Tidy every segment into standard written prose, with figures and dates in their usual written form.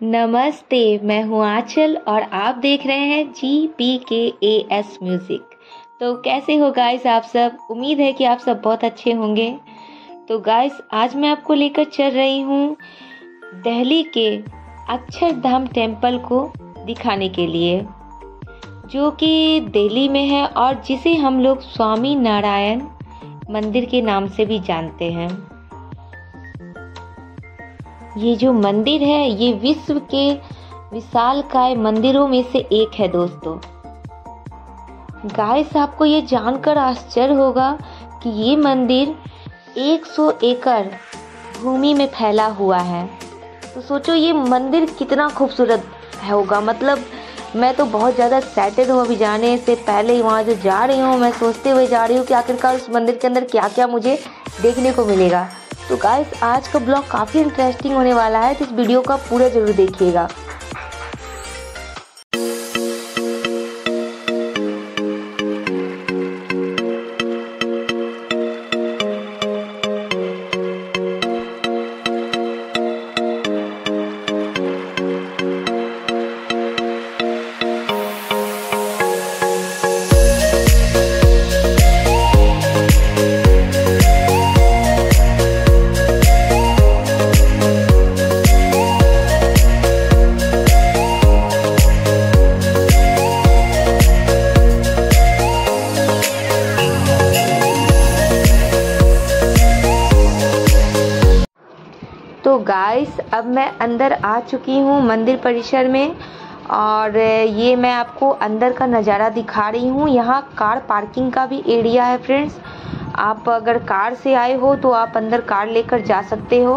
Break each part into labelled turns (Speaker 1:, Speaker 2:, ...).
Speaker 1: नमस्ते, मैं हूँ आंचल और आप देख रहे हैं GPKAS म्यूज़िक। तो कैसे हो गाइस आप सब? उम्मीद है कि आप सब बहुत अच्छे होंगे। तो गाइस आज मैं आपको लेकर चल रही हूँ दिल्ली के अक्षरधाम टेम्पल को दिखाने के लिए, जो कि दिल्ली में है और जिसे हम लोग स्वामी नारायण मंदिर के नाम से भी जानते हैं। ये जो मंदिर है ये विश्व के विशालकाय मंदिरों में से एक है दोस्तों। गाइस आपको ये जानकर आश्चर्य होगा कि ये मंदिर 100 एकड़ भूमि में फैला हुआ है। तो सोचो ये मंदिर कितना खूबसूरत होगा। मतलब मैं तो बहुत ज़्यादा एक्साइटेड हूँ। अभी जाने से पहले ही वहाँ जो जा रही हूँ मैं सोचते हुए जा रही हूँ कि आखिरकार उस मंदिर के अंदर क्या क्या मुझे देखने को मिलेगा। तो गाइस आज का ब्लॉग काफ़ी इंटरेस्टिंग होने वाला है, तो इस वीडियो का पूरा ज़रूर देखिएगा। तो गाइस अब मैं अंदर आ चुकी हूँ मंदिर परिसर में और ये मैं आपको अंदर का नज़ारा दिखा रही हूँ। यहाँ कार पार्किंग का भी एरिया है फ्रेंड्स। आप अगर कार से आए हो तो आप अंदर कार लेकर जा सकते हो।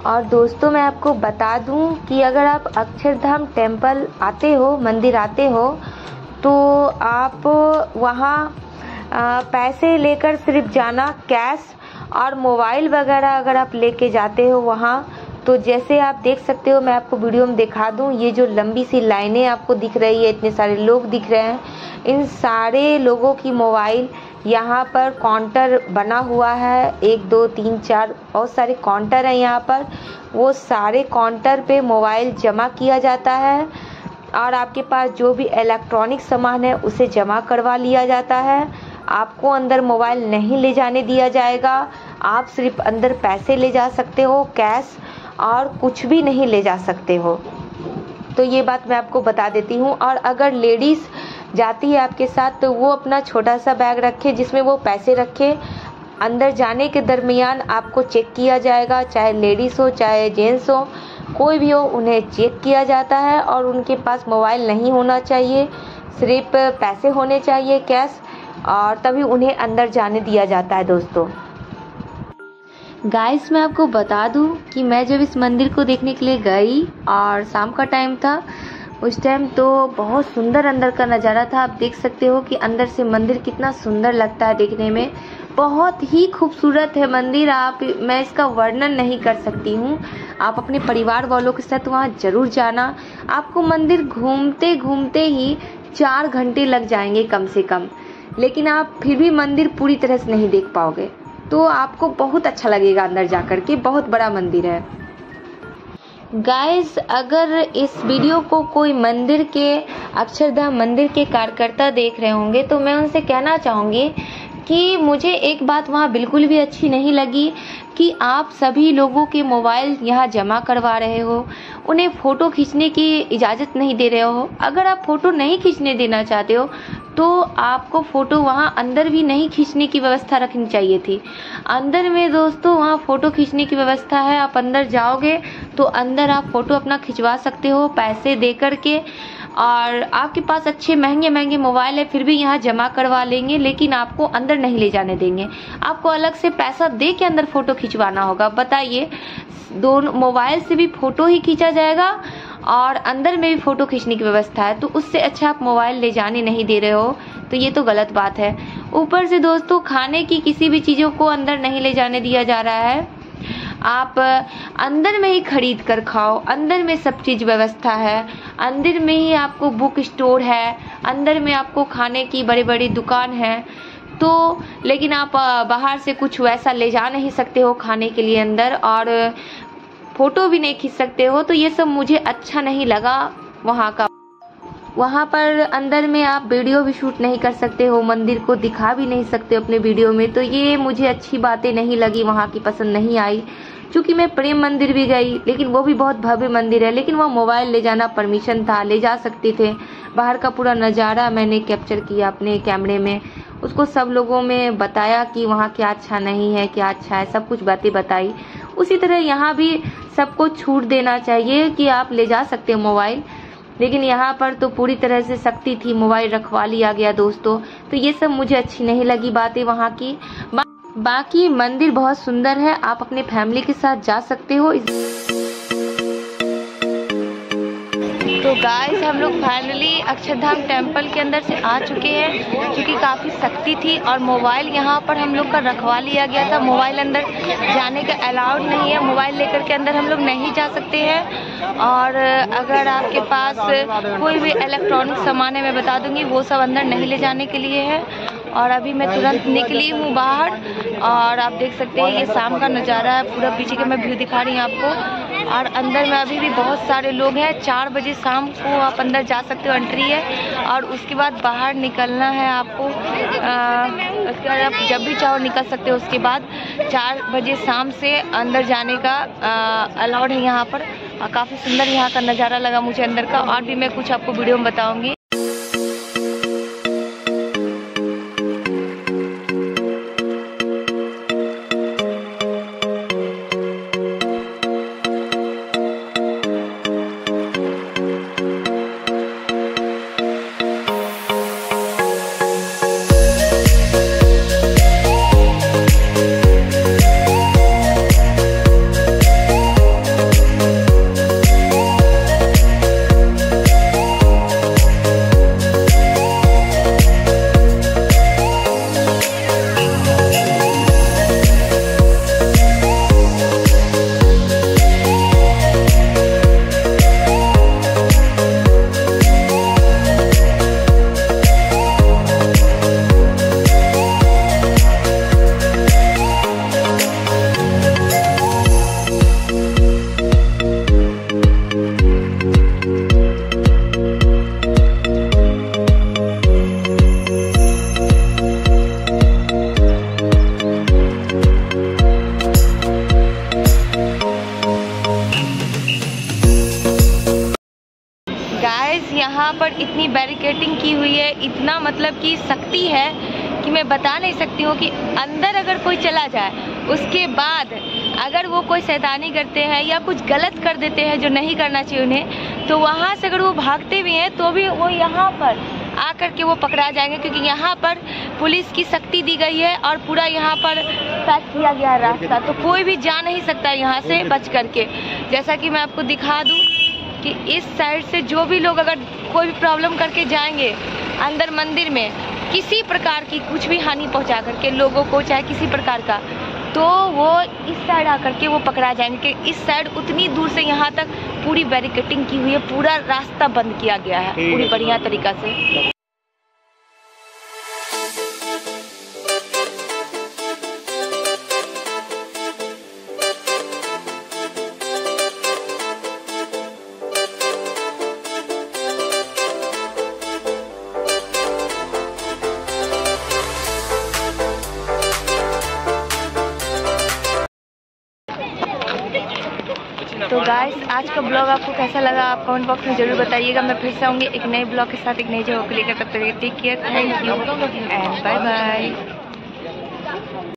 Speaker 1: और दोस्तों मैं आपको बता दूँ कि अगर आप अक्षरधाम टेम्पल आते हो, मंदिर आते हो, तो आप वहाँ पैसे लेकर सिर्फ जाना, कैश और मोबाइल वगैरह अगर आप लेके जाते हो वहाँ, तो जैसे आप देख सकते हो, मैं आपको वीडियो में दिखा दूँ, ये जो लंबी सी लाइनें आपको दिख रही है, इतने सारे लोग दिख रहे हैं, इन सारे लोगों की मोबाइल यहाँ पर काउंटर बना हुआ है। 1 2 3 4 बहुत सारे काउंटर हैं यहाँ पर। वो सारे काउंटर पे मोबाइल जमा किया जाता है और आपके पास जो भी इलेक्ट्रॉनिक सामान है उसे जमा करवा लिया जाता है। आपको अंदर मोबाइल नहीं ले जाने दिया जाएगा। आप सिर्फ अंदर पैसे ले जा सकते हो, कैश, और कुछ भी नहीं ले जा सकते हो। तो ये बात मैं आपको बता देती हूँ। और अगर लेडीज़ जाती है आपके साथ तो वो अपना छोटा सा बैग रखे जिसमें वो पैसे रखे। अंदर जाने के दरमियान आपको चेक किया जाएगा, चाहे लेडीज़ हो चाहे जेंट्स हो, कोई भी हो, उन्हें चेक किया जाता है और उनके पास मोबाइल नहीं होना चाहिए, सिर्फ पैसे होने चाहिए कैश, और तभी उन्हें अंदर जाने दिया जाता है। दोस्तों गाइस मैं आपको बता दूं कि मैं जब इस मंदिर को देखने के लिए गई और शाम का टाइम था, उस टाइम तो बहुत सुंदर अंदर का नज़ारा था। आप देख सकते हो कि अंदर से मंदिर कितना सुंदर लगता है देखने में। बहुत ही खूबसूरत है मंदिर। मैं इसका वर्णन नहीं कर सकती हूँ। आप अपने परिवार वालों के साथ वहाँ ज़रूर जाना। आपको मंदिर घूमते घूमते ही 4 घंटे लग जाएंगे कम से कम, लेकिन आप फिर भी मंदिर पूरी तरह से नहीं देख पाओगे। तो आपको बहुत अच्छा लगेगा अंदर जाकर के। बहुत बड़ा मंदिर है। गाइस अगर इस वीडियो को कोई मंदिर के अक्षरधाम मंदिर के कार्यकर्ता देख रहे होंगे तो मैं उनसे कहना चाहूँगी कि मुझे एक बात वहाँ बिल्कुल भी अच्छी नहीं लगी कि आप सभी लोगों के मोबाइल यहाँ जमा करवा रहे हो, उन्हें फ़ोटो खींचने की इजाज़त नहीं दे रहे हो। अगर आप फ़ोटो नहीं खींचने देना चाहते हो तो आपको फ़ोटो वहाँ अंदर भी नहीं खींचने की व्यवस्था रखनी चाहिए थी। अंदर में दोस्तों वहाँ फ़ोटो खींचने की व्यवस्था है। आप अंदर जाओगे तो अंदर आप फ़ोटो अपना खिंचवा सकते हो पैसे दे कर के, और आपके पास अच्छे महंगे महंगे मोबाइल है फिर भी यहाँ जमा करवा लेंगे, लेकिन आपको अंदर नहीं ले जाने देंगे। आपको अलग से पैसा दे के अंदर फ़ोटो खिंचवाना होगा। बताइए, दोनों मोबाइल से भी फ़ोटो ही खींचा जाएगा और अंदर में भी फ़ोटो खींचने की व्यवस्था है, तो उससे अच्छा आप मोबाइल ले जाने नहीं दे रहे हो, तो ये तो गलत बात है। ऊपर से दोस्तों खाने की किसी भी चीज़ों को अंदर नहीं ले जाने दिया जा रहा है। आप अंदर में ही खरीद कर खाओ। अंदर में सब चीज़ व्यवस्था है। अंदर में ही आपको बुक स्टोर है, अंदर में आपको खाने की बड़ी बड़ी दुकान है। तो लेकिन आप बाहर से कुछ वैसा ले जा नहीं सकते हो खाने के लिए अंदर। और फ़ोटो भी नहीं खींच सकते हो। तो ये सब मुझे अच्छा नहीं लगा वहाँ का। वहाँ पर अंदर में आप वीडियो भी शूट नहीं कर सकते हो, मंदिर को दिखा भी नहीं सकते अपने वीडियो में। तो ये मुझे अच्छी बातें नहीं लगी, वहाँ की पसंद नहीं आई। क्योंकि मैं प्रेम मंदिर भी गई, लेकिन वो भी बहुत भव्य मंदिर है, लेकिन वहाँ मोबाइल ले जाना परमिशन था, ले जा सकते थे। बाहर का पूरा नज़ारा मैंने कैप्चर किया अपने कैमरे में, उसको सब लोगों में बताया कि वहाँ क्या अच्छा नहीं है, क्या अच्छा है, सब कुछ बातें बताई। उसी तरह यहाँ भी सबको छूट देना चाहिए कि आप ले जा सकते हो मोबाइल, लेकिन यहाँ पर तो पूरी तरह से सख्ती थी, मोबाइल रखवा लिया गया दोस्तों। तो ये सब मुझे अच्छी नहीं लगी बातें वहाँ की। बाकी मंदिर बहुत सुंदर है, आप अपने फैमिली के साथ जा सकते हो। तो गाइस हम लोग फाइनली अक्षरधाम टेम्पल के अंदर से आ चुके हैं, क्योंकि काफ़ी सख्ती थी और मोबाइल यहाँ पर हम लोग का रखवा लिया गया था। मोबाइल अंदर जाने का अलाउड नहीं है, मोबाइल लेकर के अंदर हम लोग नहीं जा सकते हैं। और अगर आपके पास कोई भी इलेक्ट्रॉनिक सामान है, मैं बता दूंगी, वो सब अंदर नहीं ले जाने के लिए है। और अभी मैं तुरंत निकली हूँ बाहर, और आप देख सकते हैं ये शाम का नज़ारा है, पूरा पीछे का मैं व्यू दिखा रही हूँ आपको। और अंदर में अभी भी बहुत सारे लोग हैं। 4 बजे शाम को आप अंदर जा सकते हो, एंट्री है। और उसके बाद बाहर निकलना है आपको, उसके बाद आप जब भी चाहो निकल सकते हो। उसके बाद 4 बजे शाम से अंदर जाने का अलाउड है यहाँ पर। काफ़ी सुंदर यहाँ का नज़ारा लगा मुझे अंदर का, और भी मैं कुछ आपको वीडियो में बताऊँगी। यहाँ पर इतनी बैरिकेडिंग की हुई है, इतना मतलब कि सख्ती है कि मैं बता नहीं सकती हूँ कि अंदर अगर कोई चला जाए, उसके बाद अगर वो कोई शैतानी करते हैं या कुछ गलत कर देते हैं जो नहीं करना चाहिए उन्हें, तो वहाँ से अगर वो भागते भी हैं तो भी वो यहाँ पर आकर के वो पकड़ा जाएंगे। क्योंकि यहाँ पर पुलिस की सख्ती दी गई है और पूरा यहाँ पर पैक किया गया है रास्ता, तो कोई भी जा नहीं सकता यहाँ से बच करके। जैसा कि मैं आपको दिखा दूँ कि इस साइड से जो भी लोग अगर कोई भी प्रॉब्लम करके जाएंगे अंदर मंदिर में, किसी प्रकार की कुछ भी हानि पहुंचा करके लोगों को, चाहे किसी प्रकार का, तो वो इस साइड आकर के वो पकड़ा जाएंगे। कि इस साइड उतनी दूर से यहाँ तक पूरी बैरिकेडिंग की हुई है, पूरा रास्ता बंद किया गया है पूरी बढ़िया तरीका से। तो गाइस आज का ब्लॉग आपको कैसा लगा आप कमेंट बॉक्स में जरूर बताइएगा। मैं फिर से आऊँगी एक नए ब्लॉग के साथ, एक नई जगह को लेकर। तब तक take care, thank you and bye bye.